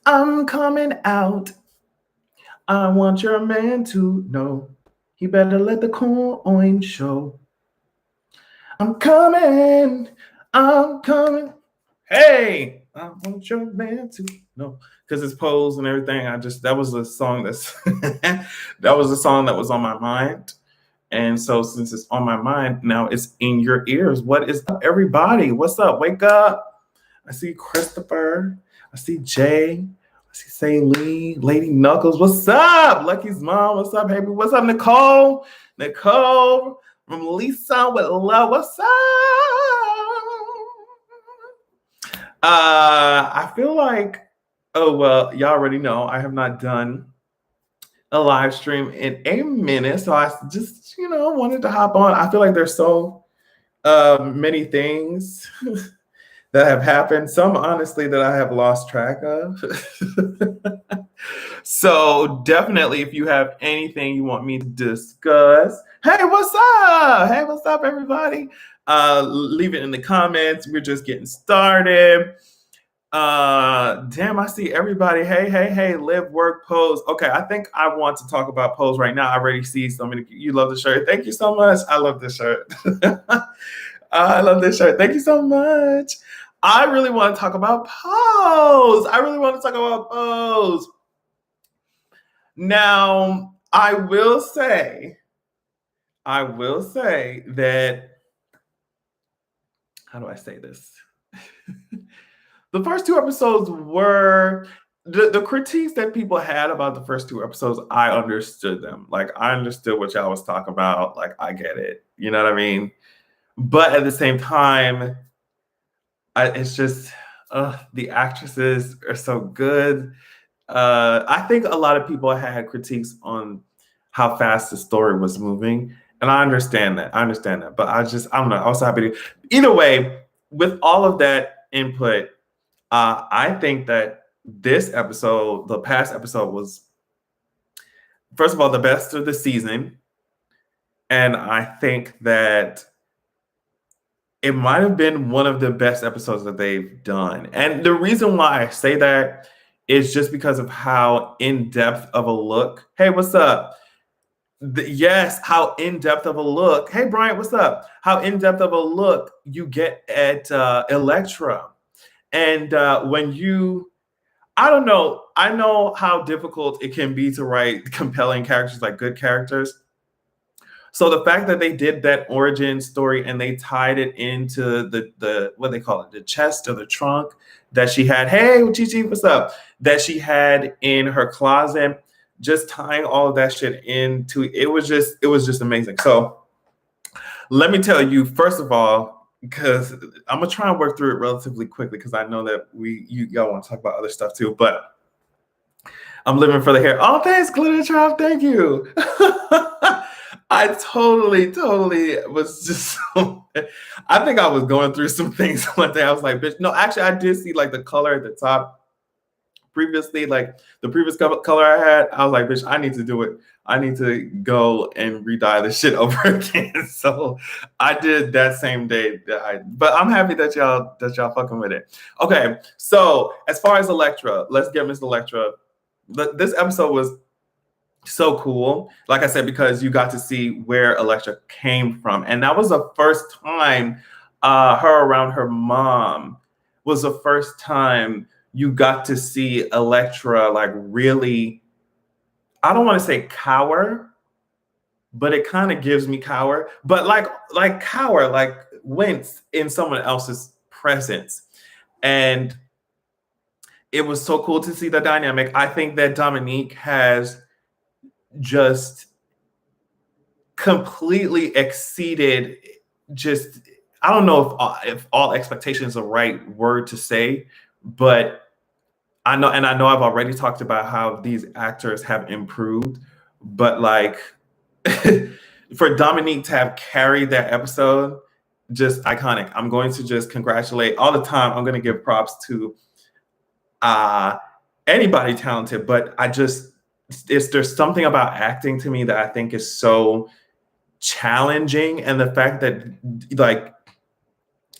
I'm coming out. I want your man to know. He better let the coin show. I'm coming. I'm coming. Hey, I want your man to know. Because it's pose and everything. That was a song that was a song that was on my mind. And so since it's on my mind, now it's in your ears. What is up, everybody? What's up? Wake up. I see Christopher. I see Jay. I see Lee, Lady Knuckles. What's up? Lucky's mom. What's up, baby? What's up, Nicole? Nicole from Lisa with Love. What's up? I feel like, oh, well, y'all already know I have not done a live stream in a minute. So I just, wanted to hop on. I feel like there's so many things that have happened. Some, honestly, that I have lost track of. So definitely, if you have anything you want me to discuss, hey, what's up? Hey, what's up, everybody? Leave it in the comments. We're just getting started. Damn, I see everybody. Hey, live, work, pose. Okay, I think I want to talk about pose right now. I already see so many. You love the shirt. Thank you so much. I love this shirt. I love this shirt. Thank you so much. I really want to talk about pose. Now, I will say that, how do I say this? The first two episodes were the critiques that people had about the first two episodes. I understood them. Like, I understood what y'all was talking about. Like, I get it. You know what I mean? But at the same time, it's just the actresses are so good. I think a lot of people had critiques on how fast the story was moving. And I understand that. But I don't know. I was happy to. Either way, with all of that input, I think that this episode, the past episode, was, first of all, the best of the season. And I think that it might have been one of the best episodes that they've done. And the reason why I say that is just because of how in-depth of a look. Hey, what's up? Yes, how in-depth of a look. Hey, Bryant, what's up? How in-depth of a look you get at Elektra. And when you, I don't know, I know how difficult it can be to write compelling characters, like good characters. So the fact that they did that origin story and they tied it into the what they call it, the chest or the trunk that she had. Hey, Chichi, what's up? That she had in her closet, just tying all of that shit into it was just amazing. So let me tell you, first of all, because I'm gonna try and work through it relatively quickly because I know that y'all want to talk about other stuff too, but I'm living for the hair. Oh, thanks, Glitter Trap. Thank you. I totally was just I think I was going through some things one day. I was like, bitch, no, actually I did see like the color at the top previously, like the previous color I had. I was like, bitch, I need to do it. I need to go and re-dye this shit over again. So I did that same day but I'm happy that y'all fucking with it. Okay, so as far as Elektra, let's get Miss Elektra. This episode was so cool, like I said, because you got to see where Elektra came from, and that was the first time her around her mom was the first time you got to see Elektra like really, I don't want to say cower, but it kind of gives me cower, but like cower, like wince in someone else's presence. And it was so cool to see the dynamic. I think that Dominique has just completely exceeded just, I don't know if all expectations is the right word to say, but I know I've already talked about how these actors have improved, but like for Dominique to have carried that episode, just iconic. I'm going to just congratulate all the time. I'm going to give props to anybody talented, but there's something about acting to me that I think is so challenging, and the fact that like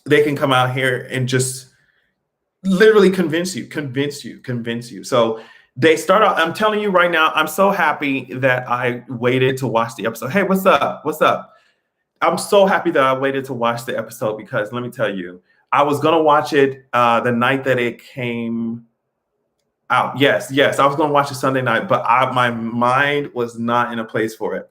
they can come out here and just literally convince you. So they start out. I'm telling you right now, I'm so happy that I waited to watch the episode. Hey, what's up? What's up? I'm so happy that I waited to watch the episode because let me tell you, I was gonna watch it the night that it came out. Yes, I was gonna watch it Sunday night, but my mind was not in a place for it.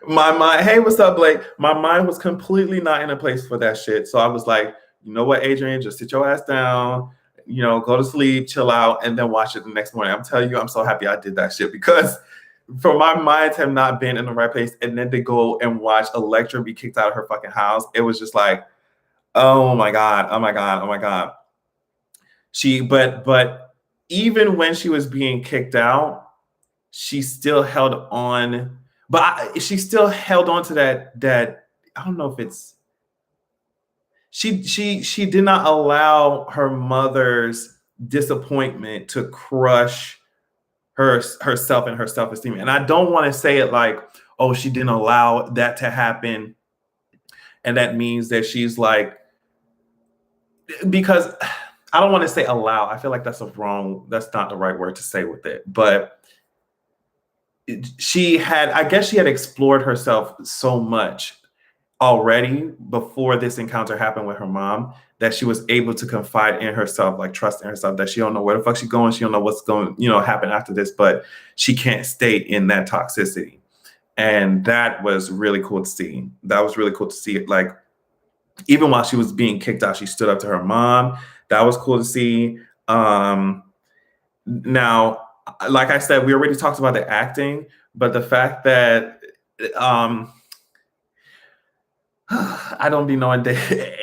My mind, hey, what's up, Blake? My mind was completely not in a place for that shit. So I was like, you know what, Adrian, just sit your ass down, go to sleep, chill out, and then watch it the next morning. I'm telling you, I'm so happy I did that shit because for my minds have not been in the right place. And then to go and watch Elektra be kicked out of her fucking house, it was just like, oh my God. But even when she was being kicked out, she still held on. She still held on to that. I don't know if it's. She did not allow her mother's disappointment to crush herself and her self-esteem. And I don't want to say it like, oh, she didn't allow that to happen, and that means that she's like, because I don't want to say allow. I feel like that's not the right word to say with it. But I guess she had explored herself so much already before this encounter happened with her mom that she was able to confide in herself, like trust in herself, that she don't know where the fuck she's going. She don't know what's going, happen after this, but she can't stay in that toxicity. And that was really cool to see. Like, even while she was being kicked out, she stood up to her mom. That was cool to see. Now, like I said, we already talked about the acting, but the fact that I don't be knowing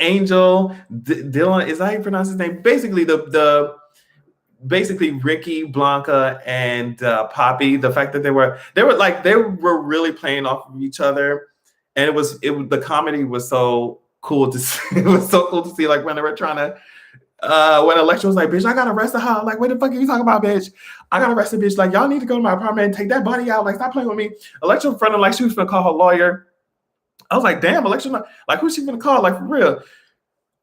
Angel Dylan, is that how you pronounce his name? Basically, basically Ricky, Blanca, and Poppy. The fact that they were really playing off of each other, and the comedy was so cool to see. It was so cool to see, like when they were trying to. When Elektra was like, bitch, I got arrested. How? Like, what the fuck are you talking about, bitch? I got arrested, bitch. Like, y'all need to go to my apartment and take that body out. Like, stop playing with me. Elektra in front of, like, she was gonna call her lawyer. I was like, damn, Elektra, like, who's she gonna call? Like, for real.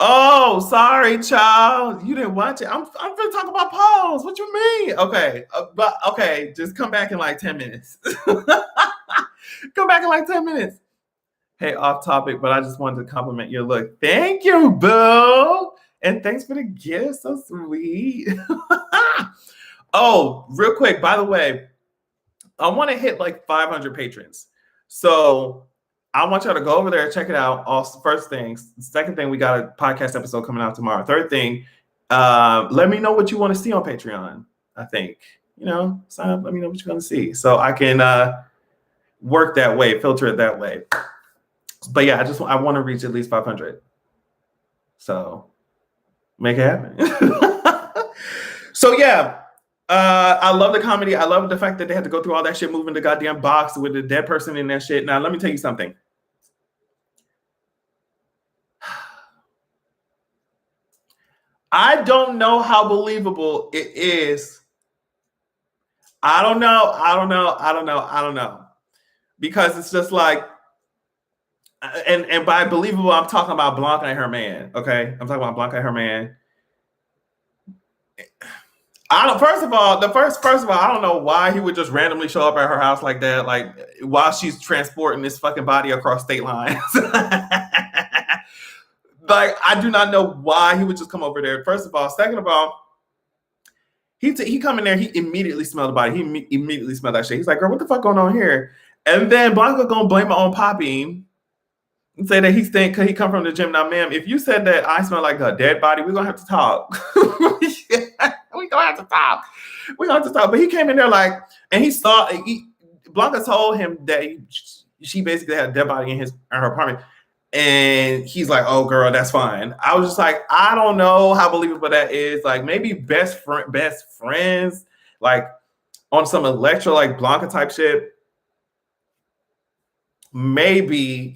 Oh, sorry, child. You didn't watch it. I'm gonna talk about Pause. What you mean? Okay, but okay, just come back in like 10 minutes. Come back in like 10 minutes. Hey, off topic, but I just wanted to compliment your look. Thank you, boo. And thanks for the gift. So sweet. Oh, real quick, by the way, I want to hit like 500 patrons. So I want y'all to go over there and check it out. Also, first thing. Second thing, we got a podcast episode coming out tomorrow. Third thing, let me know what you want to see on Patreon. I think, sign up. Let me know what you want to see. So I can work that way, filter it that way. But yeah, I want to reach at least 500. So make it happen. So yeah, I love the comedy. I love the fact that they had to go through all that shit, moving the goddamn box with the dead person in that shit. Now, let me tell you something. I don't know how believable it is. I don't know. Because it's just like, and by believable, I'm talking about Blanca and her man. Okay, I'm talking about Blanca and her man. First of all, I don't know why he would just randomly show up at her house like that, like while she's transporting this fucking body across state lines. Like, I do not know why he would just come over there. First of all, second of all, he come in there, he immediately smelled the body. He immediately smelled that shit. He's like, girl, what the fuck going on here? And then Blanca gonna blame it on Poppy. And say that he stink because he come from the gym. Now, ma'am, if you said that I smell like a dead body, we're gonna have to talk. We're gonna have to talk. But he came in there like, and Blanca told him that she basically had a dead body in her apartment. And he's like, oh girl, that's fine. I was just like, I don't know how believable that is. Like, maybe best friends, like on some Elektra, like Blanca type shit. Maybe,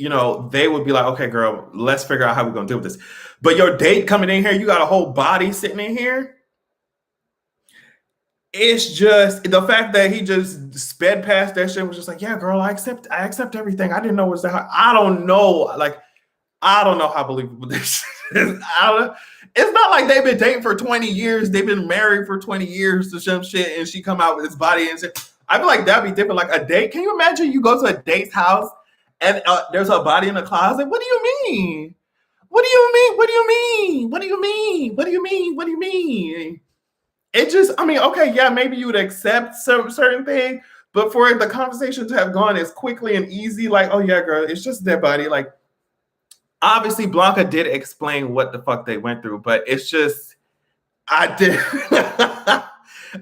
they would be like, okay, girl, let's figure out how we're going to deal with this. But your date coming in here, you got a whole body sitting in here. It's just the fact that he just sped past that shit, was just like, yeah, girl, I accept everything. I didn't know it was that hard. I don't know. Like, I don't know how believable this is. It's not like they've been dating for 20 years. They've been married for 20 years to some shit, and she come out with this body and shit. I feel like that'd be different. Like a date. Can you imagine you go to a date's house and there's a body in the closet? What do you mean? What do you mean? What do you mean? What do you mean? What do you mean? What do you mean? It just, I mean, okay, yeah, maybe you would accept certain thing, but for the conversation to have gone as quickly and easy, like, oh yeah, girl, it's just their body. Like, obviously, Blanca did explain what the fuck they went through, but it's just, I did,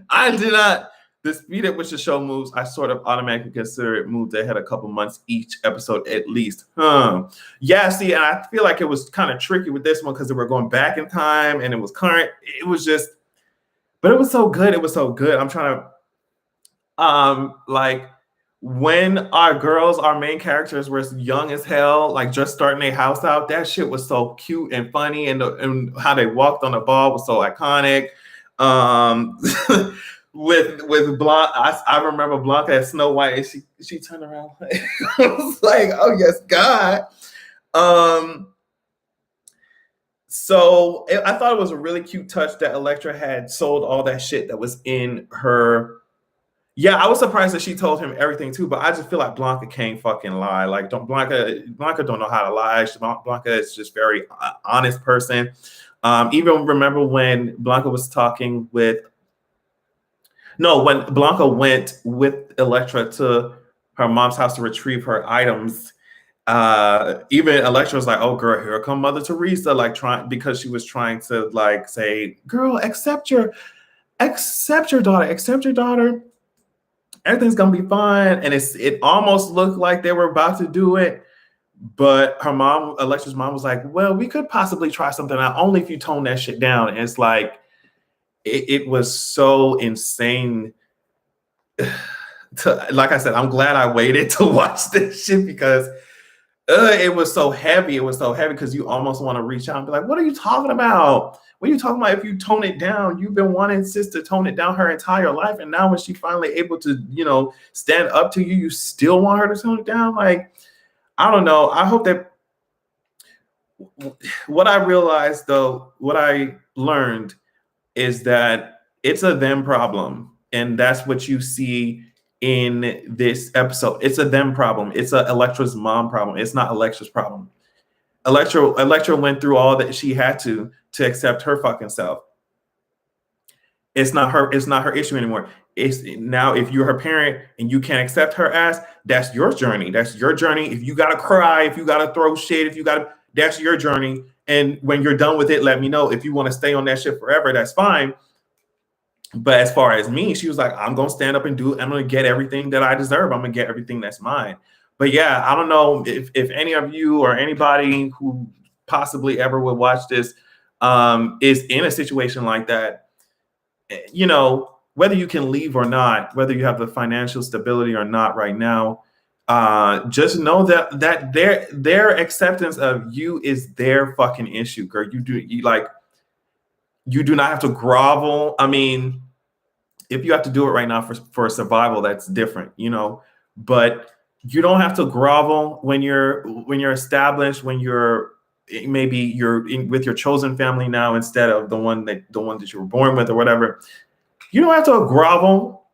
I did not. The speed at which the show moves, I sort of automatically consider it moved ahead a couple months each episode at least. Yeah, see, and I feel like it was kind of tricky with this one because they were going back in time and it was current. It was just, but it was so good. It was so good. I'm trying to, like, when our main characters were young as hell, like just starting their house out, that shit was so cute and funny, and how they walked on the ball was so iconic. With Blanca, I remember Blanca as Snow White, and she turned around. I was like, oh yes, God. So I thought it was a really cute touch that Elektra had sold all that shit that was in her. Yeah, I was surprised that she told him everything too, but I just feel like Blanca can't fucking lie. Like, Blanca don't know how to lie. Blanca is just very honest person. Even remember when Blanca was talking with. No, when Blanca went with Elektra to her mom's house to retrieve her items, even Elektra was like, "Oh, girl, here come Mother Teresa," like because she was trying to like say, "Girl, accept your daughter. Everything's gonna be fine." And it almost looked like they were about to do it, but Elektra's mom, was like, "Well, we could possibly try something out, only if you tone that shit down." And it's like. It was so insane. Like I said, I'm glad I waited to watch this shit because it was so heavy. It was so heavy because you almost want to reach out and be like, what are you talking about? What are you talking about? If you tone it down, you've been wanting sis to tone it down her entire life. And now when she finally able to, stand up to you, you still want her to tone it down? Like, I don't know. I hope that what I realized, though, what I learned is that it's a them problem. And that's what you see in this episode. It's a them problem. It's a Elektra's mom problem. It's not Elektra's problem. Elektra went through all that she had to accept her fucking self. It's not her issue anymore. It's now if you're her parent and you can't accept her ass, that's your journey. That's your journey. If you gotta cry, if you gotta throw shit, that's your journey. And when you're done with it, let me know. If you want to stay on that shit forever, that's fine. But as far as me, she was like, I'm going to stand up and I'm going to get everything that I deserve. I'm going to get everything that's mine. But yeah, I don't know if any of you or anybody who possibly ever would watch this is in a situation like that, whether you can leave or not, whether you have the financial stability or not right now, just know that their acceptance of you is their fucking issue, girl. You do not have to grovel. I mean, if you have to do it right now for survival, that's different, but you don't have to grovel when you're established, when you're with your chosen family now instead of the one that you were born with or whatever. You don't have to grovel.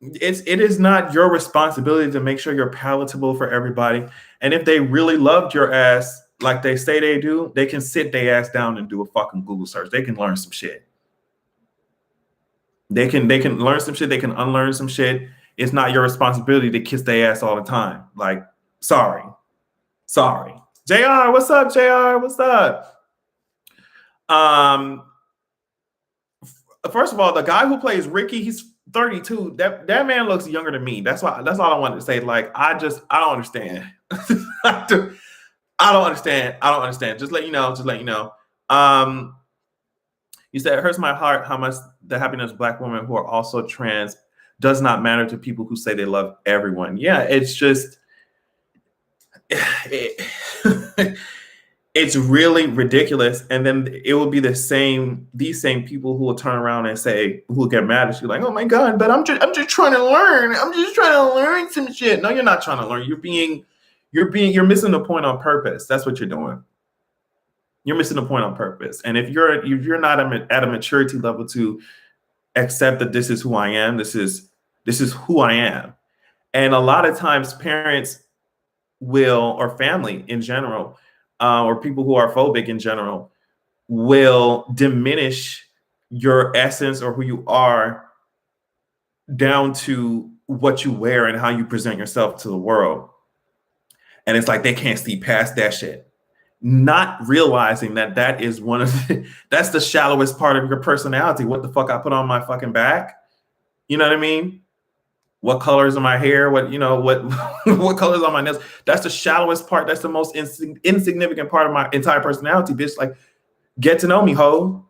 It is not your responsibility to make sure you're palatable for everybody. And if they really loved your ass like they say they do, they can sit their ass down and do a fucking Google search. They can learn some shit. They can learn some shit. They can unlearn some shit. It's not your responsibility to kiss their ass all the time. Like, sorry. JR, what's up, JR? What's up? First of all, the guy who plays Ricky, he's 32. That man looks younger than me. That's all I wanted to say. Like, I don't understand. I don't understand. Just let you know. You said it hurts my heart how much the happiness of Black women who are also trans does not matter to people who say they love everyone. Yeah, it's just it's really ridiculous. And then it will be these same people who will turn around and say, who will get mad at you, like, oh my God, but I'm just trying to learn. I'm just trying to learn some shit. No, you're not trying to learn. You're missing the point on purpose. That's what you're doing. You're missing the point on purpose. And if you're not at a maturity level to accept that this is who I am, this is who I am. And a lot of times parents will, or family in general, or people who are phobic in general, will diminish your essence or who you are down to what you wear and how you present yourself to the world. And it's like they can't see past that shit, not realizing that that is one of that's the shallowest part of your personality. What the fuck I put on my fucking back? You know what I mean? What colors in my hair? What what colors on my nails? That's the shallowest part. That's the most insignificant part of my entire personality, bitch. Like, get to know me, ho.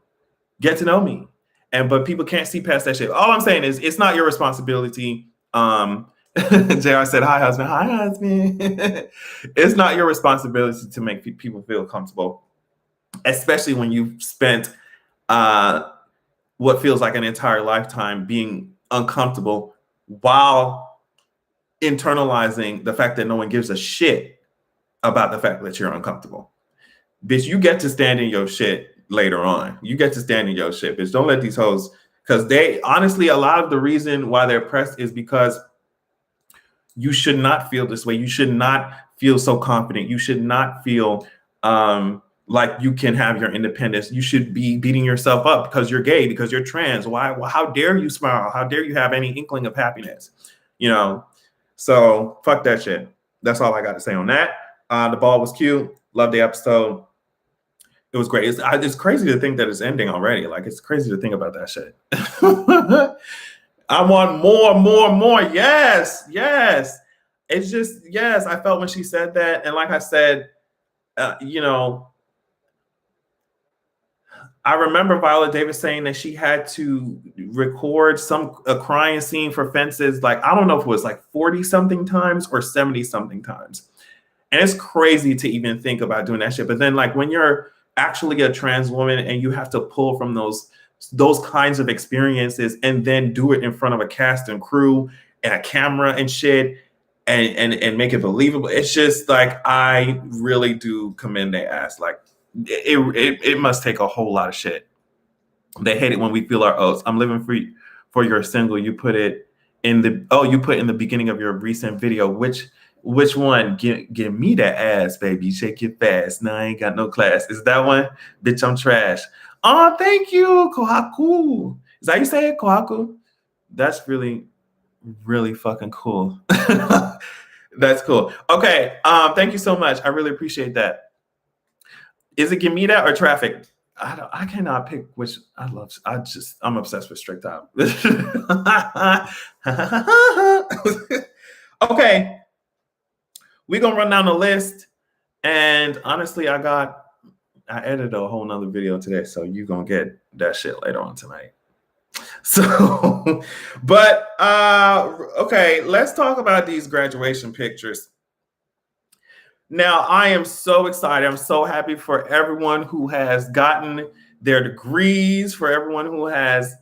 Get to know me. But people can't see past that shit. All I'm saying is it's not your responsibility. JR said, hi, husband. Hi, husband. It's not your responsibility to make people feel comfortable, especially when you've spent what feels like an entire lifetime being uncomfortable while internalizing the fact that no one gives a shit about the fact that you're uncomfortable. Bitch, you get to stand in your shit later on. You get to stand in your shit, bitch. Don't let these hoes, because they honestly, a lot of the reason why they're pressed is because you should not feel this way. You should not feel so confident. You should not feel like you can have your independence. You should be beating yourself up because you're gay, because you're trans. Why? Well, how dare you smile? How dare you have any inkling of happiness? You know, so fuck that shit. That's all I got to say on that. The ball was cute. Love the episode. It was great. It's crazy to think that it's ending already. Like, it's crazy to think about that shit. I want more. Yes. It's just, yes, I felt when she said that. And like I said, I remember Viola Davis saying that she had to record a crying scene for Fences. Like, I don't know if it was like 40 something times or 70 something times. And it's crazy to even think about doing that shit. But then, like, when you're actually a trans woman and you have to pull from those kinds of experiences and then do it in front of a cast and crew and a camera and shit and make it believable. It's just like, I really do commend their ass. Like, it must take a whole lot of shit. They hate it when we feel our oats. I'm living for your single. You put it in the beginning of your recent video. Which one? Give me that ass, baby. Shake it fast. No, I ain't got no class. Is that one? Bitch, I'm trash. Oh, thank you, Kohaku. Is that how you say it, Kohaku? That's really, really fucking cool. That's cool. Okay. Thank you so much. I really appreciate that. Is it Give Me That or Traffic? I cannot pick which. I'm obsessed with Strict Out. Okay. We're gonna run down the list. And honestly, I edited a whole nother video today, so you're gonna get that shit later on tonight. So, but okay, let's talk about these graduation pictures. Now, I am so excited. I'm so happy for everyone who has gotten their degrees, for everyone who has,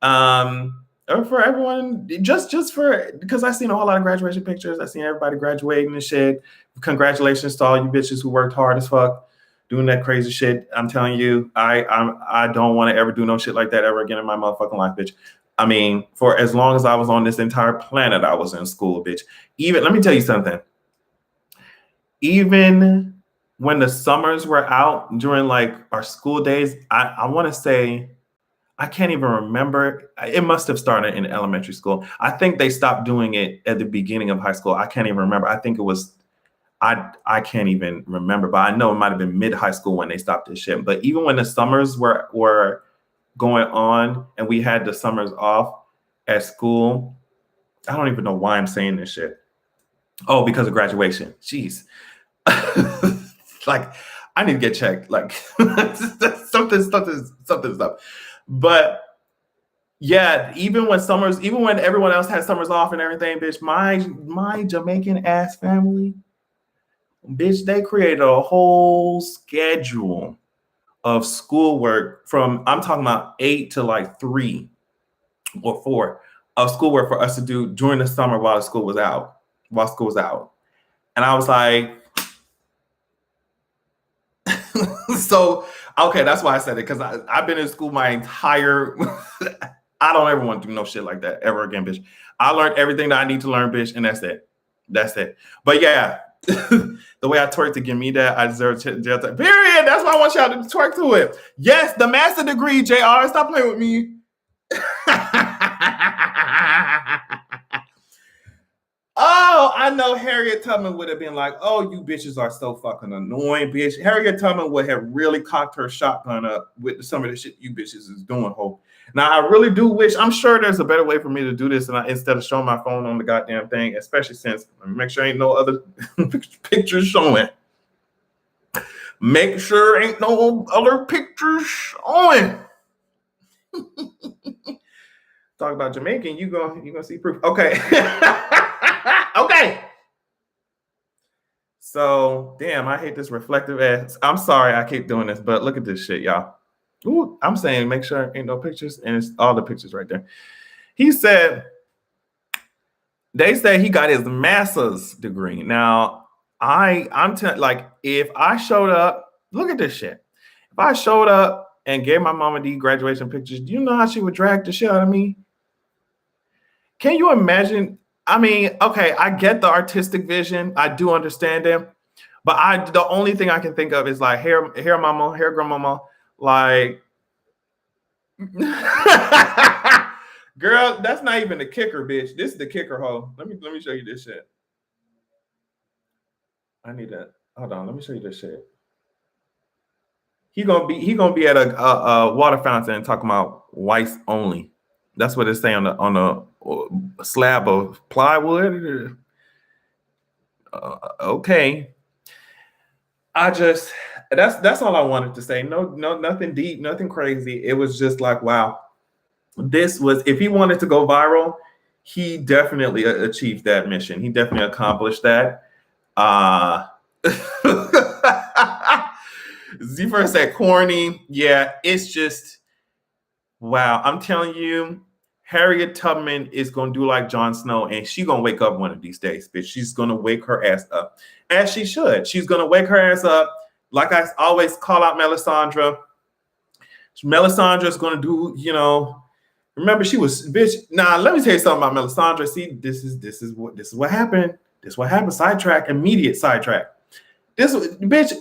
or for everyone, just because I've seen a whole lot of graduation pictures. I've seen everybody graduating and shit. Congratulations to all you bitches who worked hard as fuck doing that crazy shit. I'm telling you, I don't want to ever do no shit like that ever again in my motherfucking life, bitch. I mean, for as long as I was on this entire planet, I was in school, bitch. Let me tell you something. Even when the summers were out during like our school days, I want to say, I can't even remember. It must have started in elementary school. I think they stopped doing it at the beginning of high school. I can't even remember. I think it was, I can't even remember, but I know it might have been mid-high school when they stopped this shit. But even when the summers were going on and we had the summers off at school, I don't even know why I'm saying this shit. Oh, because of graduation. Jeez. Like, I need to get checked. Like, something's up. But yeah, even when everyone else had summers off and everything, bitch, my Jamaican ass family, bitch, they created a whole schedule of schoolwork from, I'm talking about 8 to like 3 or 4 of schoolwork for us to do during the summer while school was out. And I was like, So, okay, that's why I said it, because I've been in school my entire I don't ever want to do no shit like that ever again, bitch. I learned everything that I need to learn, bitch, and that's it. That's it. But yeah, the way I twerk to give me that, I deserve jail time. Period. That's why I want y'all to twerk to it. Yes, the master degree, JR. Stop playing with me. Oh, I know Harriet Tubman would have been like, oh, you bitches are so fucking annoying, bitch. Harriet Tubman would have really cocked her shotgun up with some of the shit you bitches is doing, ho. Now, I really do wish, I'm sure there's a better way for me to do this instead of showing my phone on the goddamn thing, especially since, make sure ain't no other pictures showing. Make sure ain't no other pictures showing. Talk about Jamaican, you gonna see proof. Okay. Okay. So, damn, I hate this reflective ass. I'm sorry I keep doing this, but look at this shit, y'all. Ooh, I'm saying make sure ain't no pictures, and it's all the pictures right there. He said, they say he got his master's degree. Now, like, if I showed up, look at this shit. If I showed up and gave my mama the graduation pictures, do you know how she would drag the shit out of me? Can you imagine? I mean, okay, I get the artistic vision. I do understand it. But the only thing I can think of is like hair mama, hair grandmama, like girl, that's not even the kicker, bitch. This is the kicker, ho. Let me show you this shit. I need that. Hold on, let me show you this shit. He gonna be at a water fountain talking about whites only. That's what it's saying on the slab of plywood. Okay. That's all I wanted to say. No, nothing deep, nothing crazy. It was just like, wow, this was, if he wanted to go viral, he definitely achieved that mission. He definitely accomplished that. Z first said corny. Yeah, it's just, wow. I'm telling you, Harriet Tubman is going to do like Jon Snow, and she's going to wake up one of these days, bitch. She's going to wake her ass up, as she should. She's going to wake her ass up. Like I always call out Melisandre. Melisandre's going to do, remember she was, bitch. Now, let me tell you something about Melisandre. See, this is what happened. This is what happened. Sidetrack, immediate sidetrack. Bitch,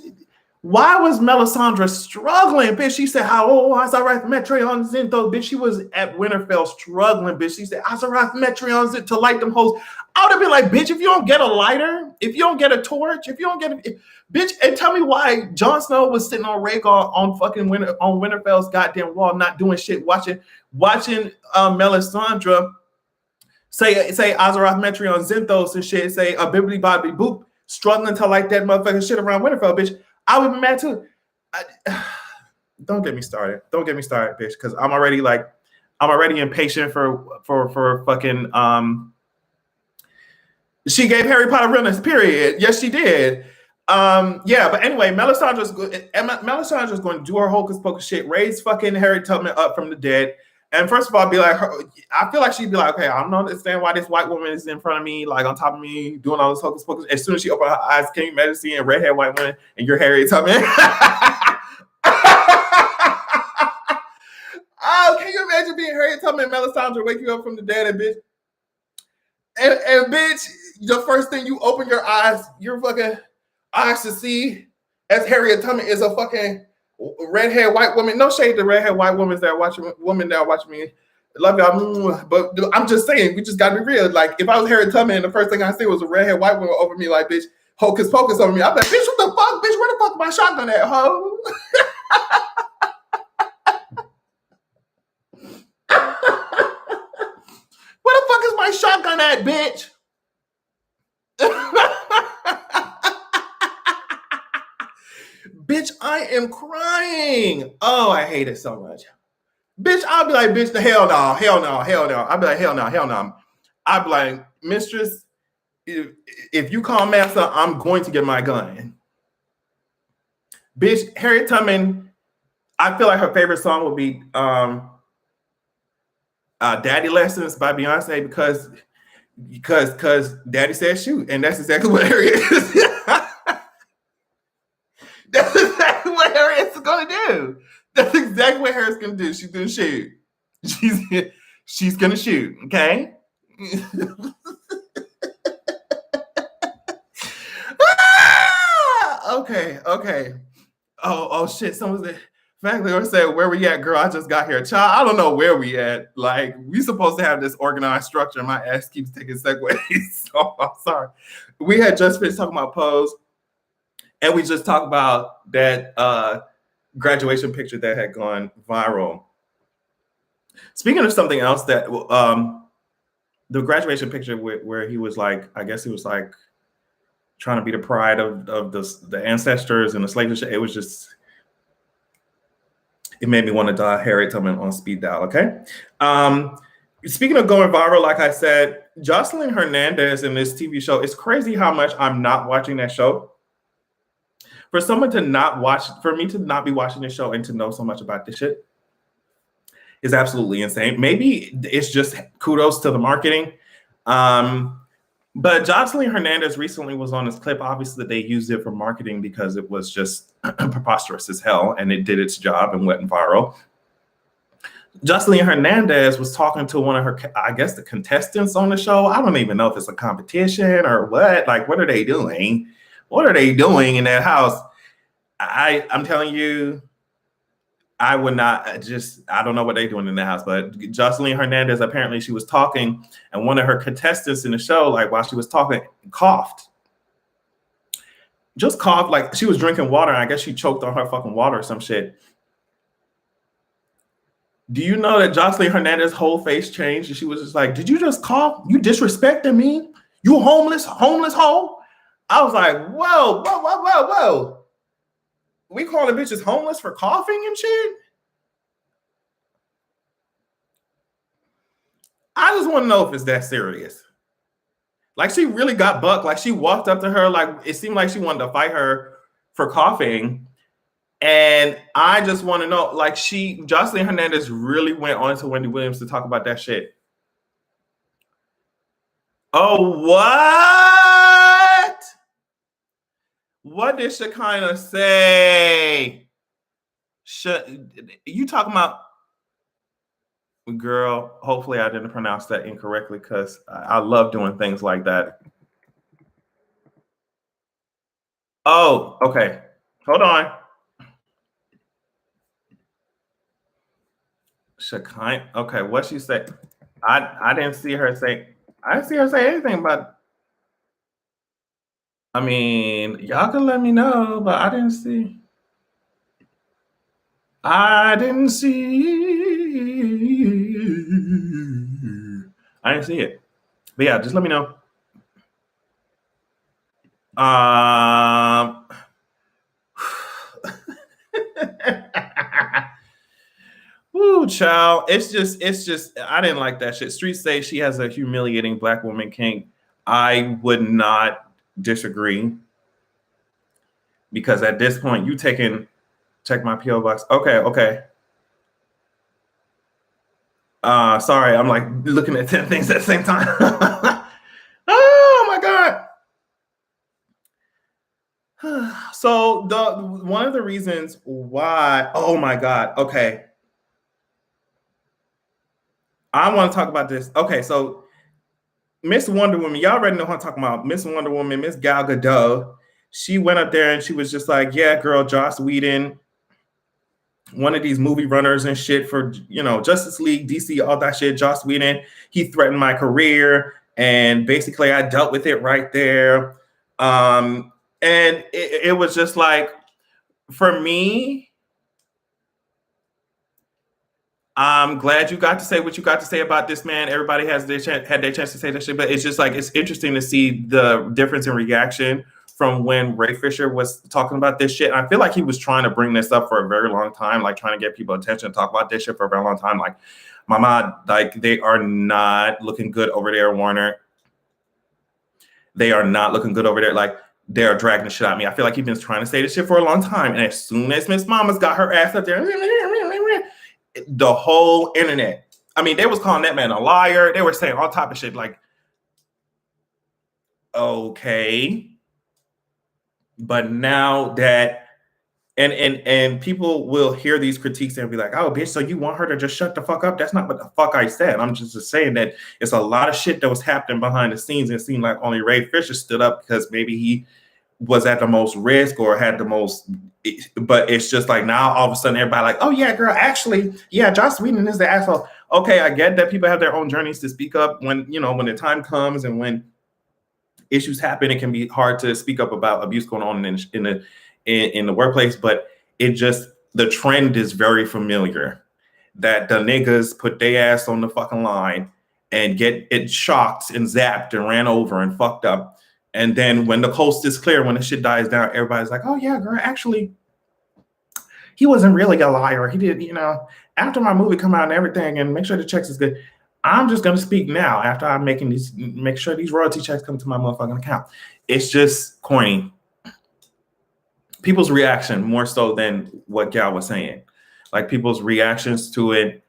why was Melisandre struggling, bitch? She said, Azarath Metreon Zinthos, bitch. She was at Winterfell struggling, bitch. She said, Azarath Metreon Zinthos to light them hoes. I would have been like, bitch, if you don't get a lighter, if you don't get a torch, if you don't get bitch, and tell me why Jon Snow was sitting on Rhaegar on fucking Winterfell's goddamn wall, not doing shit, watching Melisandre say Azarath Metreon Zinthos and shit, say a bibbly bobbly boop, struggling to light that motherfucking shit around Winterfell, bitch. I would be mad too. Don't get me started. Don't get me started, bitch, because I'm already impatient for fucking she gave Harry Potter realness, period. Yes, she did. Yeah, but anyway, Melisandre's going to do her hocus pocus shit, raise fucking Harry Tubman up from the dead. And first of all, be like, I feel like she'd be like, okay, I don't understand why this white woman is in front of me, like on top of me, doing all this hocus pocus. As soon as she opened her eyes, can you imagine seeing a redhead white woman and you're Harriet Tubman? Oh, can you imagine being Harriet Tubman and Melisandre wake you up from the dead, and bitch? And bitch, the first thing you open your fucking eyes to see as Harriet Tubman is a fucking redhead white woman. No shade to redhead white women that are watching me. Love y'all, but I'm just saying, we just gotta be real. Like, if I was Harriet Tubman and the first thing I see was a redhead white woman over me, like, bitch, hocus pocus over me, I'm like, bitch, what the fuck, bitch? Where the fuck my shotgun at, ho? Where the fuck is my shotgun at, bitch? Bitch, I am crying. Oh, I hate it so much. Bitch, I'll be like, bitch, the hell no. I'll be like, hell no. I'll be like, mistress, if you call master, I'm going to get my gun. Bitch, Harriet Tubman, I feel like her favorite song would be Daddy Lessons by Beyonce because Daddy said shoot, and that's exactly what Harriet is. That's exactly what what Harriet's gonna do. That's exactly what Harriet's gonna do. She's gonna shoot. She's gonna shoot. Okay. Okay. Oh shit. Someone's there. Fact, they say, where we at, girl? I just got here. Child, I don't know where we at. Like, we supposed to have this organized structure. My ass keeps taking segues. So I'm sorry. We had just finished talking about Pose, and we just talked about that graduation picture that had gone viral. Speaking of something else that the graduation picture where he was like, I guess he was like trying to be the pride of the ancestors and the slaves. It was just, it made me want to dial Harriet Tubman on speed dial. Okay. Speaking of going viral, like I said, Joseline Hernandez in this TV show, it's crazy how much I'm not watching that show. For someone to not watch, for me to not be watching this show and to know so much about this shit is absolutely insane. Maybe it's just kudos to the marketing. But Joseline Hernandez recently was on this clip. Obviously, they used it for marketing because it was just preposterous as hell, and it did its job and went viral. Joseline Hernandez was talking to one of her, I guess, the contestants on the show. I don't even know if it's a competition or what. Like, what are they doing? What are they doing in that house? I'm telling you, I would not I don't know what they're doing in the house, but Joseline Hernandez, apparently she was talking, and one of her contestants in the show, like while she was talking, coughed. Just coughed, like she was drinking water. And I guess she choked on her fucking water or some shit. Do you know that Joseline Hernandez's whole face changed? And she was just like, did you just cough? You disrespecting me? You homeless hoe? I was like, whoa. We calling bitches homeless for coughing and shit? I just want to know if it's that serious. Like, she really got bucked. Like, she walked up to her, like, it seemed like she wanted to fight her for coughing. And I just want to know, like, Joseline Hernandez really went on to Wendy Williams to talk about that shit. Oh, what? What did Shekinah say? You talking about, girl, hopefully I didn't pronounce that incorrectly, because I love doing things like that. Oh, okay. Hold on. Shekinah. Okay, what she said? I didn't see her say. I didn't see her say anything about. I mean, y'all can let me know, but I didn't see. I didn't see it. But yeah, just let me know. Woo, child. It's just, I didn't like that shit. Streets say she has a humiliating black woman kink. I would not disagree. Because at this point, you check my P.O. box. Okay. Sorry, I'm like looking at 10 things at the same time. Oh my God. So one of the reasons why, oh my God, okay. I want to talk about this. Okay, so Miss Wonder Woman, y'all already know who I'm talking about. Miss Wonder Woman, Miss Gal Gadot. She went up there and she was just like, yeah, girl, Joss Whedon, one of these movie runners and shit for, Justice League, DC, all that shit. Joss Whedon, he threatened my career, and basically I dealt with it right there. And it was just like, for me, I'm glad you got to say what you got to say about this man. Everybody had their chance to say that shit, but it's just like, it's interesting to see the difference in reaction from when Ray Fisher was talking about this shit. And I feel like he was trying to bring this up for a very long time, like trying to get people attention to talk about this shit for a very long time. Like, mama, like, they are not looking good over there, Warner. They are not looking good over there. Like, they are dragging the shit out of me. I feel like he's been trying to say this shit for a long time. And as soon as Miss Mama's got her ass up there, the whole internet, I mean, they was calling that man a liar. They were saying all type of shit. Like, okay. But now that And people will hear these critiques and be like, oh bitch, so you want her to just shut the fuck up? That's not what the fuck I said. I'm just saying that it's a lot of shit that was happening behind the scenes, and it seemed like only Ray Fisher stood up because maybe he was at the most risk or had the most, but it's just like now all of a sudden everybody like, oh yeah, girl, actually, yeah, Joss Whedon is the asshole. Okay, I get that people have their own journeys to speak up when, you know, when the time comes and when issues happen, it can be hard to speak up about abuse going on in the workplace, but it just, the trend is very familiar that the niggas put their ass on the fucking line and get it shocked and zapped and ran over and fucked up. And then when the coast is clear, when the shit dies down, everybody's like, oh yeah, girl, actually, he wasn't really a liar. He did, you know, after my movie come out and everything, and make sure the checks is good. I'm just gonna speak now after I'm making these, make sure these royalty checks come to my motherfucking account. It's just corny. People's reaction more so than what Gal was saying. Like people's reactions to it,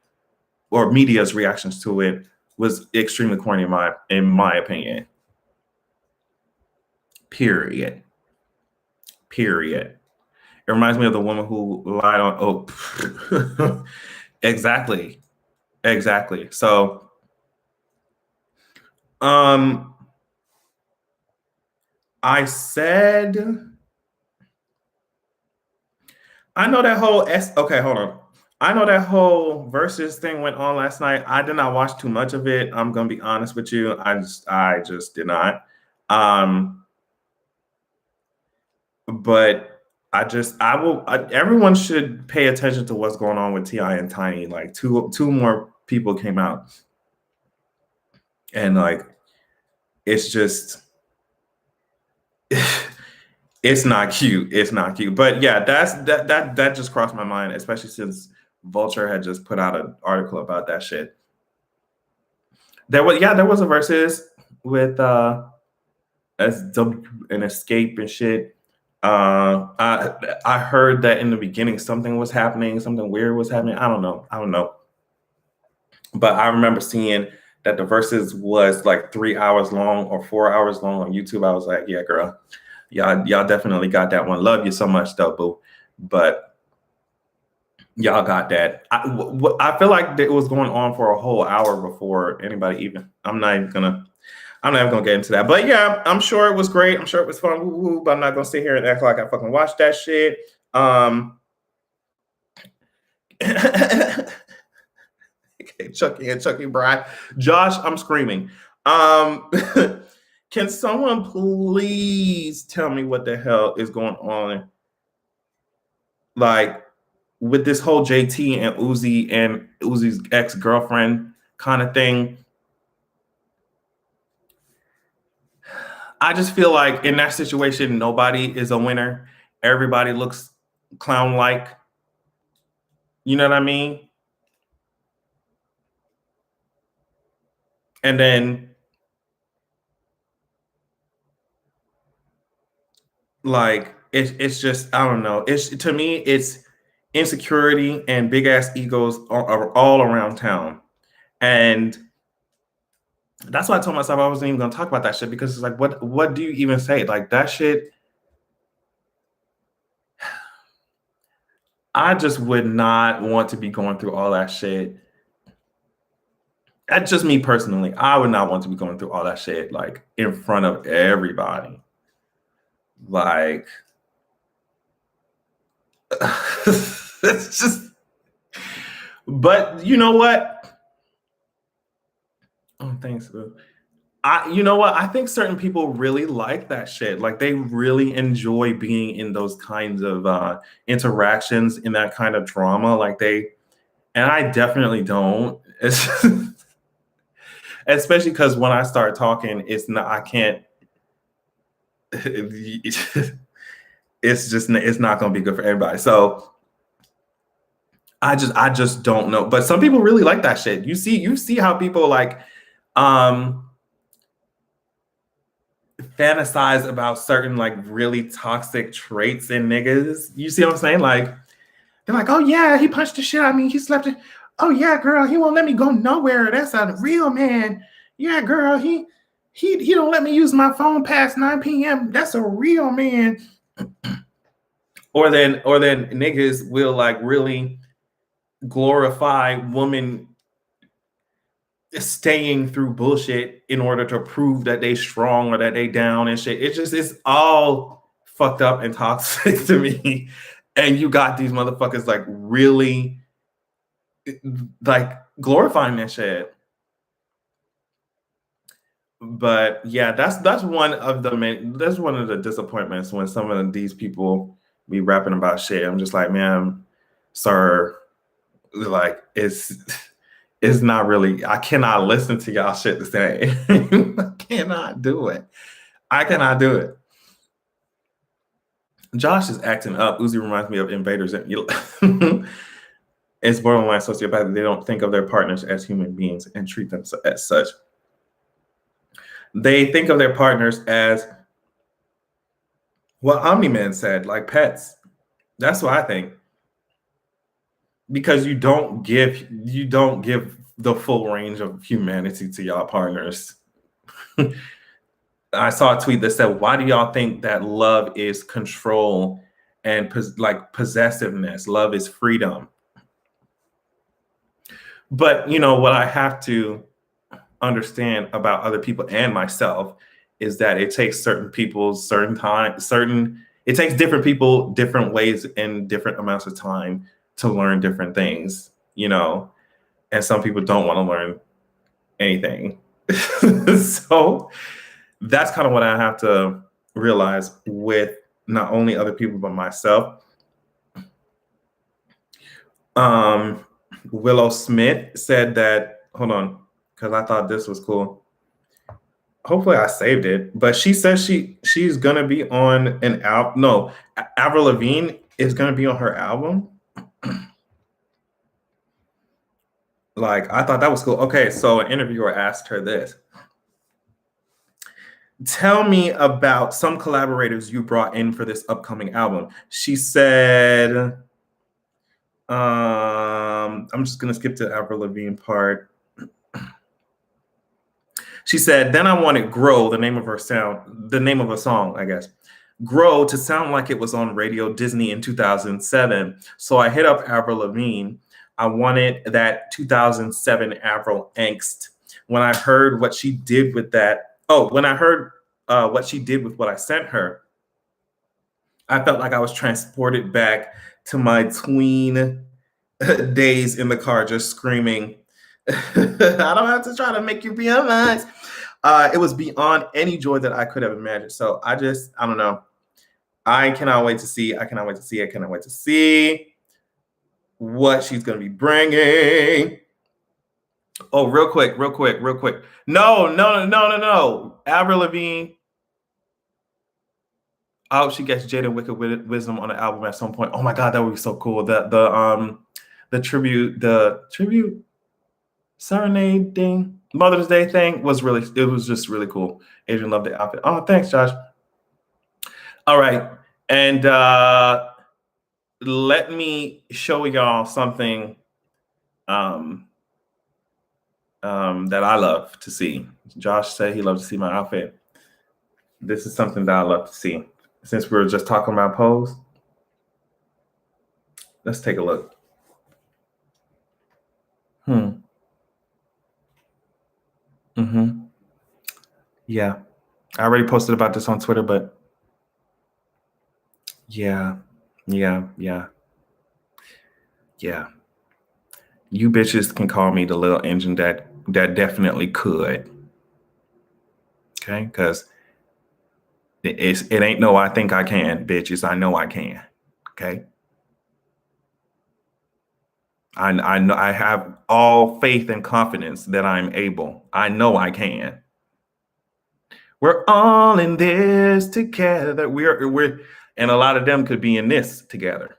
or media's reactions to it, was extremely corny in my opinion. Period. It reminds me of the woman who lied on. Oh, exactly. So, I said, I know that whole okay, hold on. I know that whole versus thing went on last night. I did not watch too much of it. I'm gonna be honest with you. I just did not. But everyone should pay attention to what's going on with T.I. and Tiny. Like two more people came out, and like it's just it's not cute. But yeah, that just crossed my mind, especially since Vulture had just put out an article about that shit. There was a versus with SW and Escape and shit. I heard that in the beginning something was happening, something weird was happening. I don't know. But I remember seeing that the verses was like 3 hours long or 4 hours long on YouTube. I was like, yeah, girl, y'all definitely got that one. Love you so much, though, boo. But y'all got that. I feel like it was going on for a whole hour before anybody even. I'm not even gonna get into that. But yeah, I'm sure it was great. I'm sure it was fun. Woo-hoo, but I'm not gonna sit here and act like I fucking watched that shit. Okay, Chucky Bride. Josh, I'm screaming. Can someone please tell me what the hell is going on? Like with this whole JT and Uzi's ex-girlfriend kind of thing. I just feel like in that situation, nobody is a winner. Everybody looks clown-like. You know what I mean? And then, like, it's just, I don't know. To me, it's insecurity and big ass egos are all around town. And that's why I told myself I wasn't even gonna talk about that shit, because it's like, what do you even say? Like that shit. I just would not want to be going through all that shit. That's just me personally. I would not want to be going through all that shit like in front of everybody. Like it's just, but you know what? Oh, thanks, boo. You know what? I think certain people really like that shit. Like they really enjoy being in those kinds of interactions, in that kind of drama. And I definitely don't. Especially because when I start talking, it's not gonna be good for everybody. So I just don't know. But some people really like that shit. You see how people like fantasize about certain like really toxic traits in niggas. You see what I'm saying? Like they're like, oh yeah, he punched the shit out of me. He slept it. Oh yeah, girl, he won't let me go nowhere. That's a real man. Yeah, girl, he don't let me use my phone past 9 p.m. That's a real man. Or then niggas will like really glorify women staying through bullshit in order to prove that they strong or that they down and shit. It's all fucked up and toxic to me. And you got these motherfuckers like really like glorifying that shit. But yeah, that's one of the disappointments when some of these people be rapping about shit. I'm just like, man, sir, like it's not really. I cannot listen to y'all shit the same. I cannot do it. I cannot do it. Josh is acting up. Uzi reminds me of invaders. It's borderline sociopathic. They don't think of their partners as human beings and treat them as such. They think of their partners as what Omni-Man said, like pets. That's what I think. Because you don't give the full range of humanity to y'all partners. I saw a tweet that said, why do y'all think that love is control and like possessiveness? Love is freedom. But you know what I have to understand about other people and myself is that it takes certain people it takes different people different ways and different amounts of time to learn different things, you know, and some people don't want to learn anything. So that's kind of what I have to realize with not only other people but myself. Willow Smith said that, hold on, because I thought this was cool. Hopefully I saved it, but she says she's gonna be on an album. No, Avril Lavigne is gonna be on her album. Like, I thought that was cool. Okay, so an interviewer asked her this. Tell me about some collaborators you brought in for this upcoming album. She said, I'm just gonna skip to Avril Lavigne part. She said, then I wanted Grow, the name of a song, I guess. Grow to sound like it was on Radio Disney in 2007. So I hit up Avril Lavigne. I wanted that 2007 Avril angst. When I heard what she did with that, what she did with what I sent her, I felt like I was transported back to my tween days in the car, just screaming, I don't have to try to make you realize. It was beyond any joy that I could have imagined. So I don't know. I cannot wait to see what she's going to be bringing. Oh, real quick. No. Avril Lavigne. Oh, she gets Jada Wicked Wisdom on the album at some point. Oh my God, that would be so cool. The tribute serenade thing, Mother's Day thing was just really cool. Adrian loved the outfit. Oh, thanks, Josh. All right. And let me show y'all something that I love to see. Josh said he loves to see my outfit. This is something that I love to see. Since we were just talking about pose, let's take a look. Yeah. I already posted about this on Twitter, but yeah. You bitches can call me the little engine that definitely could. Okay, because it ain't no I think I can, bitches. I know I can. Okay. I know I have all faith and confidence that I'm able. I know I can. We're all in this together. We're and a lot of them could be in this together.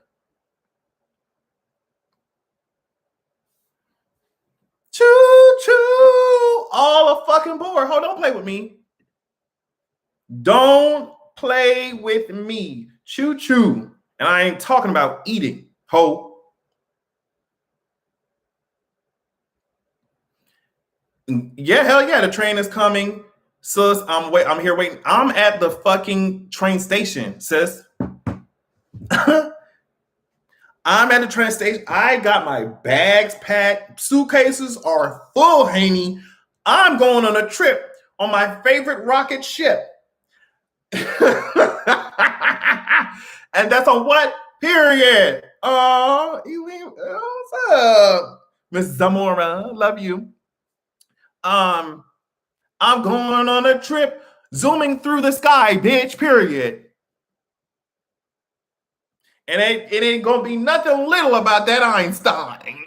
Choo choo, all a fucking board. Hold on, play with me. Don't play with me. Choo choo. And I ain't talking about eating. Ho. Yeah, hell yeah, the train is coming. Sis, I'm here waiting. I'm at the fucking train station, sis. I'm at the train station. I got my bags packed. Suitcases are full, Haney. I'm going on a trip on my favorite rocket ship. And that's on what? Period. Oh, what's up? Miss Zamora, love you. I'm going on a trip, zooming through the sky, bitch, period. And it ain't gonna be nothing little about that Einstein.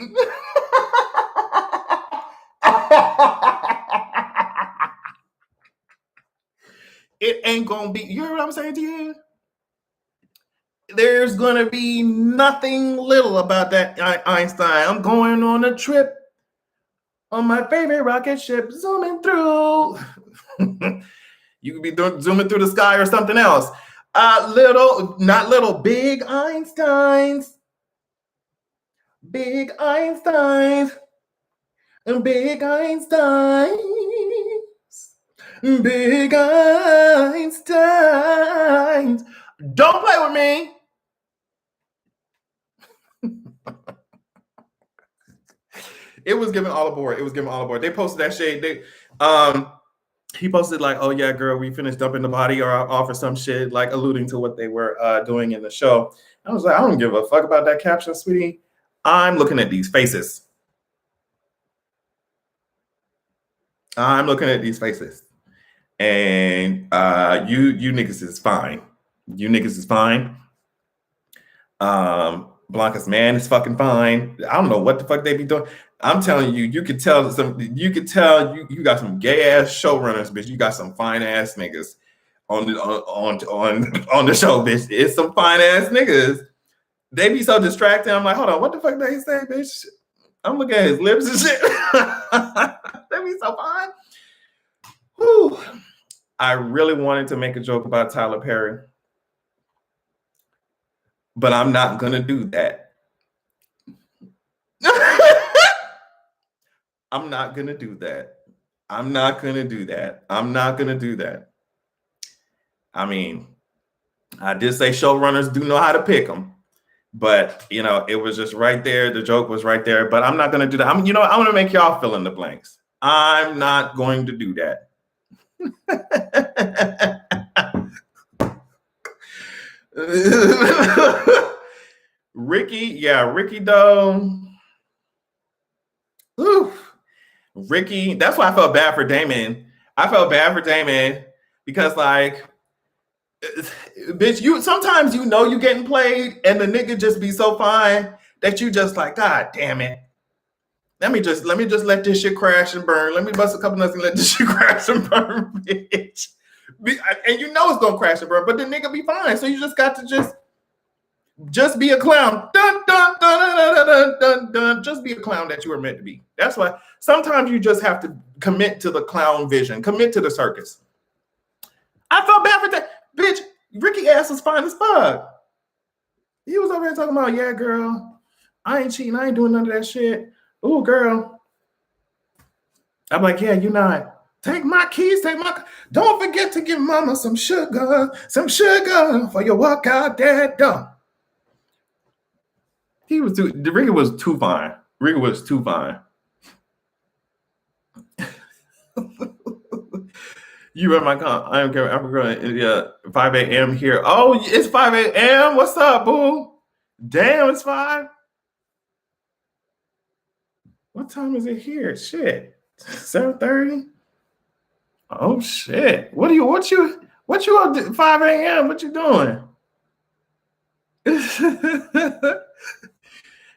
It ain't gonna be, you hear what I'm saying to you? There's gonna be nothing little about that Einstein. I'm going on a trip on my favorite rocket ship, zooming through. You could be zooming through the sky or something else. Not little, big Einsteins. Big Einsteins. Big Einsteins. Big Einsteins. Don't play with me. It was giving all aboard. It was giving all aboard. They posted that shit. He posted like, "Oh yeah, girl, we finished dumping the body," or off or some shit, like alluding to what they were doing in the show. I was like, I don't give a fuck about that caption, sweetie. I'm looking at these faces. I'm looking at these faces, and you niggas is fine. You niggas is fine. Blanca's man is fucking fine. I don't know what the fuck they be doing. I'm telling you, you could tell you got some gay ass showrunners, bitch. You got some fine ass niggas on the show, bitch. It's some fine ass niggas. They be so distracted. I'm like, hold on, what the fuck did he say, bitch? I'm looking at his lips and shit. They be so fine. Whew. I really wanted to make a joke about Tyler Perry, but I'm not gonna do that. I'm not gonna do that. I'm not gonna do that. I'm not gonna do that. I mean, I did say showrunners do know how to pick them, but you know, it was just right there. The joke was right there, but I'm not gonna do that. I'm gonna make y'all fill in the blanks. I'm not going to do that. Ricky though. Oof. Ricky, that's why I felt bad for Damon. I felt bad for Damon because, like, bitch, sometimes you getting played, and the nigga just be so fine that you just like, God damn it. Let me just let this shit crash and burn. Let me bust a couple nuts and let this shit crash and burn, bitch. And you know it's gonna crash and burn, but the nigga be fine. So you just got to just be a clown. Dun, dun, dun, dun, dun, dun, dun, dun. Just be a clown that you were meant to be. That's why sometimes you just have to commit to the clown vision, commit to the circus. I felt bad for that. Bitch, Ricky ass was fine as fuck. He was over here talking about, yeah, girl, I ain't cheating. I ain't doing none of that shit. Ooh, girl. I'm like, yeah, you not. Take my keys, don't forget to give mama some sugar for your workout that dumb. Ricky was too fine. Ricky was too fine. You read my comment. I'm going 5 a.m. here. Oh, it's 5 a.m. What's up, boo? Damn, it's 5. What time is it here? Shit. 7:30. Oh shit. What you on 5 a.m.? What you doing?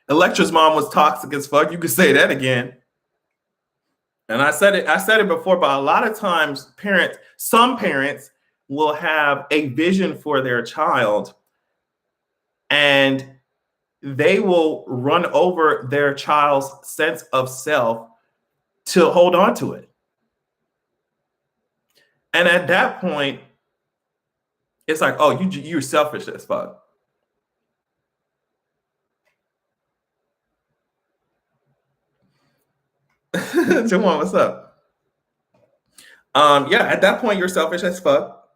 Elektra's mom was toxic as fuck. You could say that again. And I said it before, but a lot of times some parents will have a vision for their child and they will run over their child's sense of self to hold on to it. And at that point, it's like, oh, you're selfish as fuck. Jawan, what's up? Yeah, at that point, you're selfish as fuck.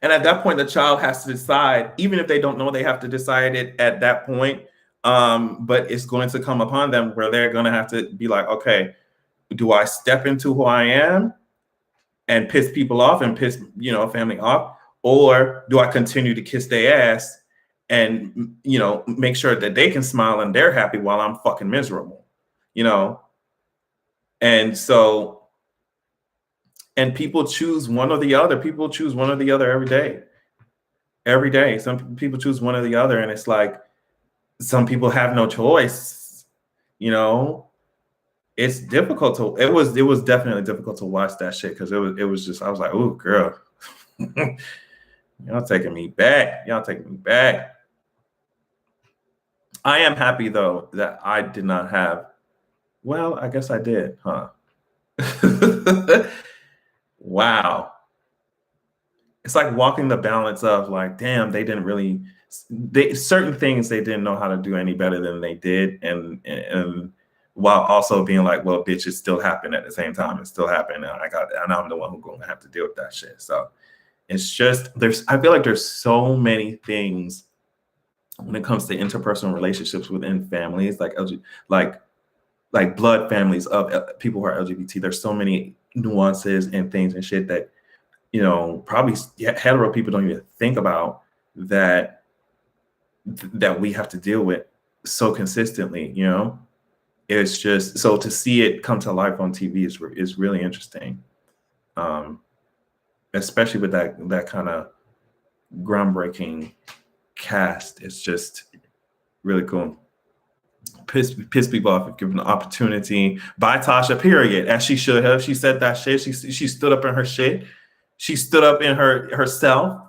And at that point, the child has to decide, even if they don't know they have to decide it at that point, But it's going to come upon them where they're going to have to be like, okay, do I step into who I am and piss people off and piss, family off? Or do I continue to kiss their ass and, make sure that they can smile and they're happy while I'm fucking miserable, And so, and people choose one or the other. People choose one or the other every day. Every day. Some people choose one or the other. And it's like, some people have no choice, It's difficult it was definitely difficult to watch that shit because it was just, I was like, oh girl. Y'all taking me back. I am happy though that I did not have, well, I guess I did, huh? Wow. It's like walking the balance of like, damn, they didn't really, certain things they didn't know how to do any better than they did. And while also being like, well, bitch, it still happened at the same time. It still happened. And I'm the one who's going to have to deal with that shit. So it's just, I feel like there's so many things when it comes to interpersonal relationships within families, like blood families of people who are LGBT. There's so many nuances and things and shit that, probably hetero people don't even think about that we have to deal with so consistently, It's just, so to see it come to life on TV is really interesting. Especially with that kind of groundbreaking cast. It's just really cool. Piss people off if given the opportunity. By Tasha, period, as she should have. She said that shit. She stood up in her shit. She stood up in herself.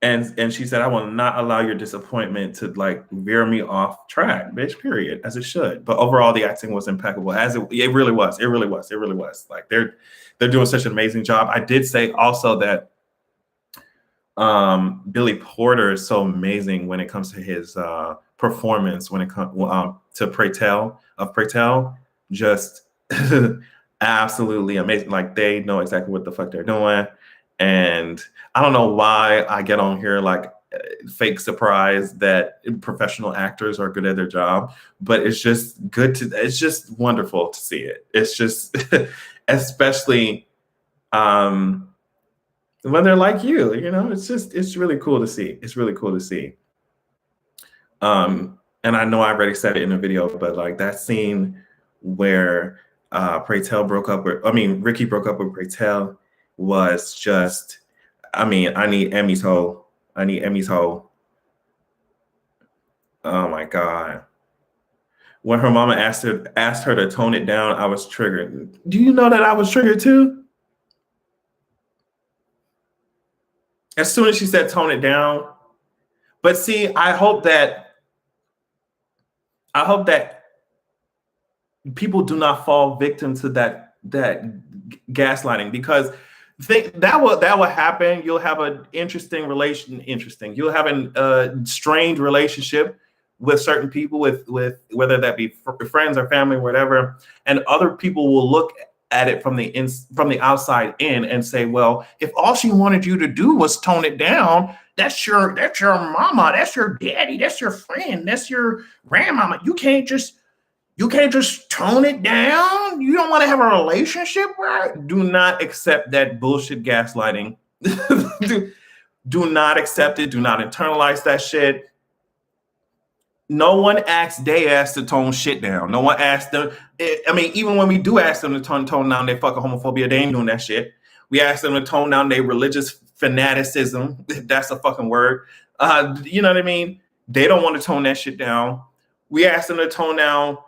And she said, I will not allow your disappointment to like veer me off track, bitch, period, as it should. But overall, the acting was impeccable, as it really was. It really was. Like they're doing such an amazing job. I did say also that Billy Porter is so amazing when it comes to his performance, when it comes to Pray Tell, just absolutely amazing. Like they know exactly what the fuck they're doing. And I don't know why I get on here like fake surprise that professional actors are good at their job, but it's just it's just wonderful to see it. It's just, especially when they're like you, it's really cool to see. It's really cool to see. And I know I already said it in the video, but like that scene where Ricky broke up with Pray Tell was just, I need Emmy's hoe. Oh my God. When her mama asked her to tone it down, I was triggered. Do you know that I was triggered too? As soon as she said tone it down. But see, I hope that people do not fall victim to that gaslighting, because that will happen. You'll have an you'll have a strained relationship with certain people, with whether that be friends or family or whatever, and other people will look at it from the outside in and say, well, if all she wanted you to do was tone it down, that's your mama, that's your daddy, that's your friend, that's your grandmama. You can't just tone it down. You don't want to have a relationship, right? Do not accept that bullshit gaslighting. do not accept it. Do not internalize that shit. No one asks they ass to tone shit down. No one asks them. Even when we do ask them to tone down their fucking homophobia, they ain't doing that shit. We ask them to tone down their religious fanaticism, if that's a fucking word. You know what I mean? They don't want to tone that shit down. We ask them to tone down.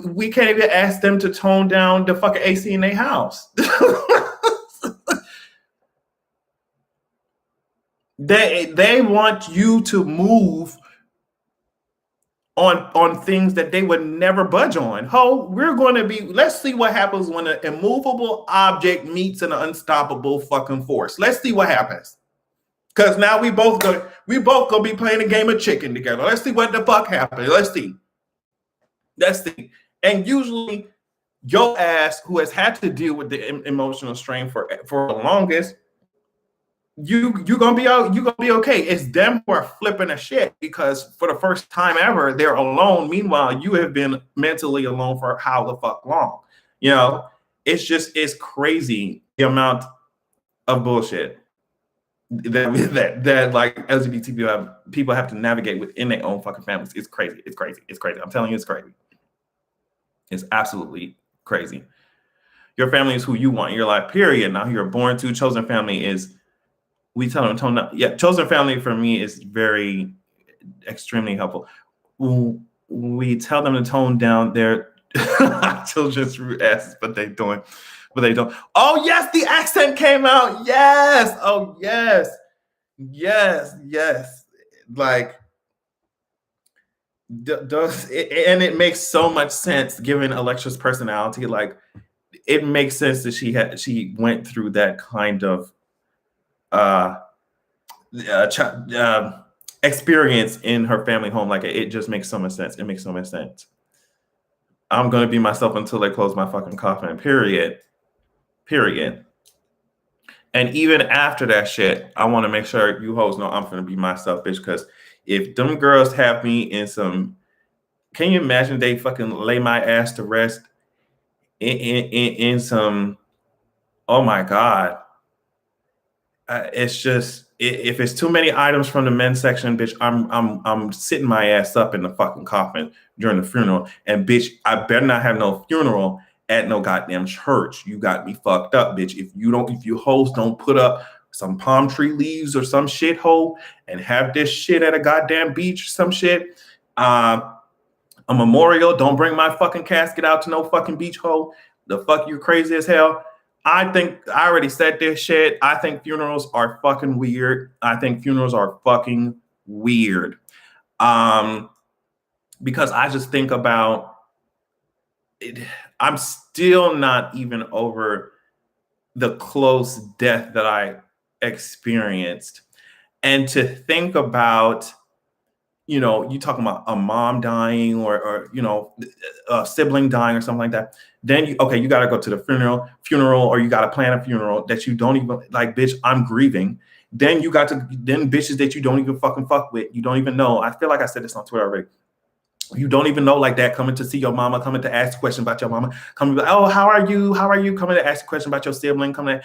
We can't even ask them to tone down the fucking AC in their house. They want you to move on things that they would never budge on. Let's see what happens when an immovable object meets an unstoppable fucking force. Let's see what happens. Because now we both gonna be playing a game of chicken together. Let's see what the fuck happens. Let's see. And usually your ass, who has had to deal with the emotional strain for the longest, you gonna be out, you gonna be okay. It's them who are flipping a shit because for the first time ever, they're alone. Meanwhile, you have been mentally alone for how the fuck long? You know, it's crazy the amount of bullshit that like LGBT people have to navigate within their own fucking families. It's crazy. It's crazy. It's crazy. I'm telling you, it's crazy. It's absolutely crazy. Your family is who you want in your life, period. Now you're born to. Chosen family is, we tell them tone down. Yeah, chosen family for me is very extremely helpful. We tell them to tone down their children's rude asses, but they don't. Oh yes, the accent came out. Yes. Oh yes. Yes. Like and it makes so much sense given Elektra's personality. Like it makes sense that she went through that kind of experience in her family home. Like it just makes so much sense. It makes so much sense. I'm gonna be myself until they close my fucking coffin. Period. And even after that shit, I want to make sure you hoes know I'm gonna be myself, bitch. Because if them girls have me in some, can you imagine they fucking lay my ass to rest in some? Oh my god. It's just if it's too many items from the men's section, bitch, I'm sitting my ass up in the fucking coffin during the funeral, and bitch, I better not have no funeral at no goddamn church. You got me fucked up, bitch. If you hoes don't put up some palm tree leaves or some shithole and have this shit at a goddamn beach or some shit, a memorial. Don't bring my fucking casket out to no fucking beach hole. The fuck, you crazy as hell. I think I already said this shit. I think funerals are fucking weird. Because I just think about it. I'm still not even over the close death that I experienced. And to think about, you talking about a mom dying or a sibling dying or something like that. Then you got to go to the funeral, or you got to plan a funeral that you don't even like, bitch, I'm grieving. Then then bitches that you don't even fucking fuck with. You don't even know. I feel like I said this on Twitter already. You don't even know, like that, coming to see your mama, coming to ask a question about your mama, coming to be like, oh, how are you? Coming to ask a question about your sibling, coming to,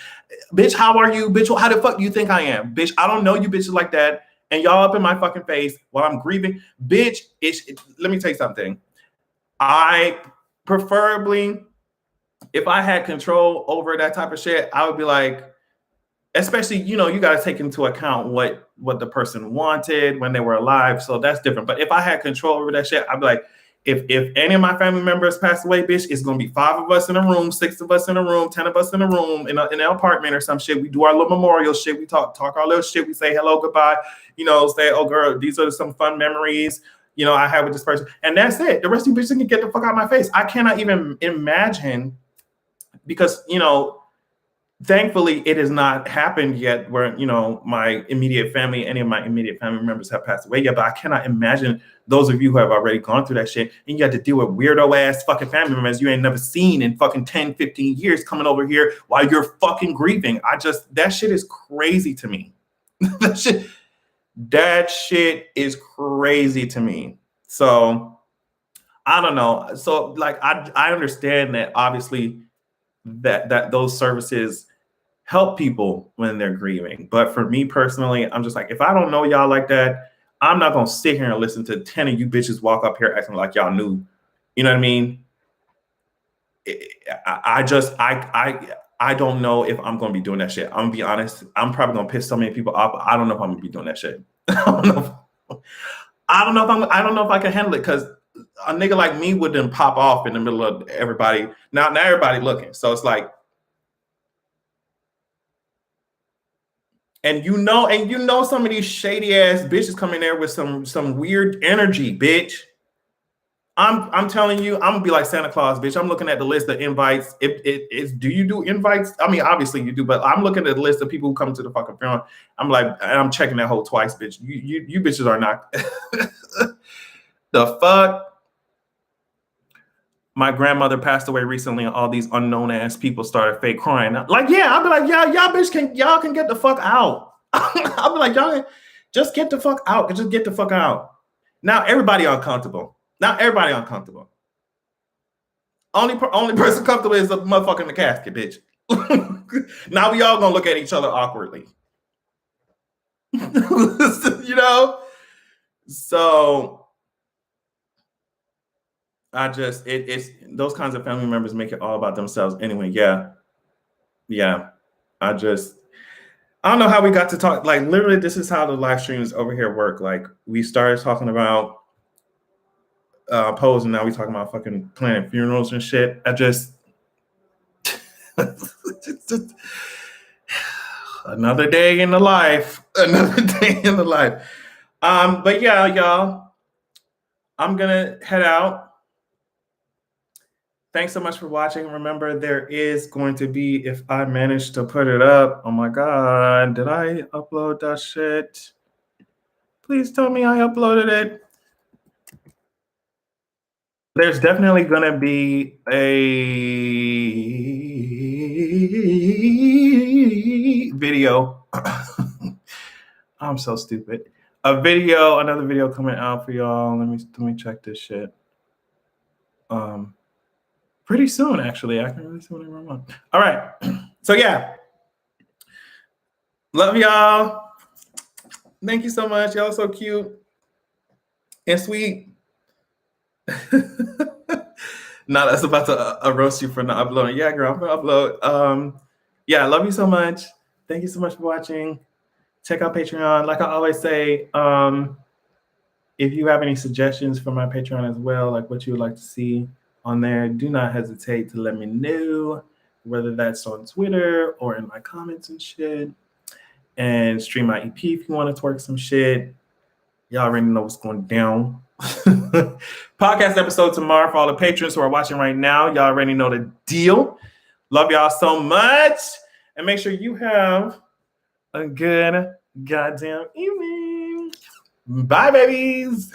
bitch, how are you? Bitch, how the fuck do you think I am? Bitch, I don't know you bitches like that. And y'all up in my fucking face while I'm grieving. Bitch, let me tell you something. I preferably, if I had control over that type of shit, I would be like, especially, you got to take into account what the person wanted when they were alive. So that's different. But if I had control over that shit, I'd be like, if any of my family members pass away, bitch, it's going to be 5 of us in a room, 6 of us in a room, 10 of us in a room, in an apartment or some shit. We do our little memorial shit. We talk our little shit. We say hello, goodbye, say, oh, girl, these are some fun memories, I have with this person. And that's it. The rest of you bitches can get the fuck out of my face. I cannot even imagine, because, thankfully, it has not happened yet where, my immediate family, any of my immediate family members have passed away yet. But I cannot imagine those of you who have already gone through that shit and you have to deal with weirdo ass fucking family members you ain't never seen in fucking 10, 15 years coming over here while you're fucking grieving. That shit is crazy to me. That shit is crazy to me. So I don't know. So like, I understand that obviously that those services help people when they're grieving. But for me personally, I'm just like, if I don't know y'all like that, I'm not going to sit here and listen to 10 of you bitches walk up here acting like y'all knew. You know what I mean? I don't know if I'm going to be doing that shit. I'm going to be honest. I'm probably going to piss so many people off. I don't know if I'm going to be doing that shit. I don't know if I can handle it, because a nigga like me would then pop off in the middle of everybody. Now everybody looking. So it's like, and some of these shady ass bitches come in there with some weird energy, bitch. I'm telling you, I'm gonna be like Santa Claus, bitch. I'm looking at the list of invites. Do you do invites? I mean, obviously you do, but I'm looking at the list of people who come to the fucking funeral. I'm like, and I'm checking that hole twice, bitch. You bitches are not. The fuck. My grandmother passed away recently, and all these unknown ass people started fake crying. Like, yeah, I'll be like, y'all bitch y'all can get the fuck out. I'll be like, y'all just get the fuck out. Just get the fuck out. Now everybody uncomfortable. Only person comfortable is the motherfucker in the casket, bitch. Now we all gonna look at each other awkwardly. You know? So I just it's those kinds of family members make it all about themselves anyway. Yeah. I don't know how we got to talk. Like literally, this is how the live streams over here work. Like we started talking about pose, and now we talking about fucking planning funerals and shit. Just another day in the life. But yeah, y'all, I'm gonna head out. Thanks so much for watching. Remember, there is going to be, if I manage to put it up, oh my God, did I upload that shit? Please tell me I uploaded it. There's definitely going to be a video. I'm so stupid. Another video coming out for y'all. Let me check this shit. Pretty soon, actually. I can really see what I'm on. All right. So yeah. Love y'all. Thank you so much. Y'all so cute and sweet. Now that's about to roast you for not uploading. Yeah, girl, I'm gonna upload. Yeah, I love you so much. Thank you so much for watching. Check out Patreon. Like I always say, if you have any suggestions for my Patreon as well, like what you would like to see on there, do not hesitate to let me know, whether that's on Twitter or in my comments and shit. And stream my EP if you want to twerk some shit. Y'all already know what's going down. Podcast episode tomorrow for all the patrons who are watching right now. Y'all already know the deal. Love y'all so much. And make sure you have a good goddamn evening. Bye, babies.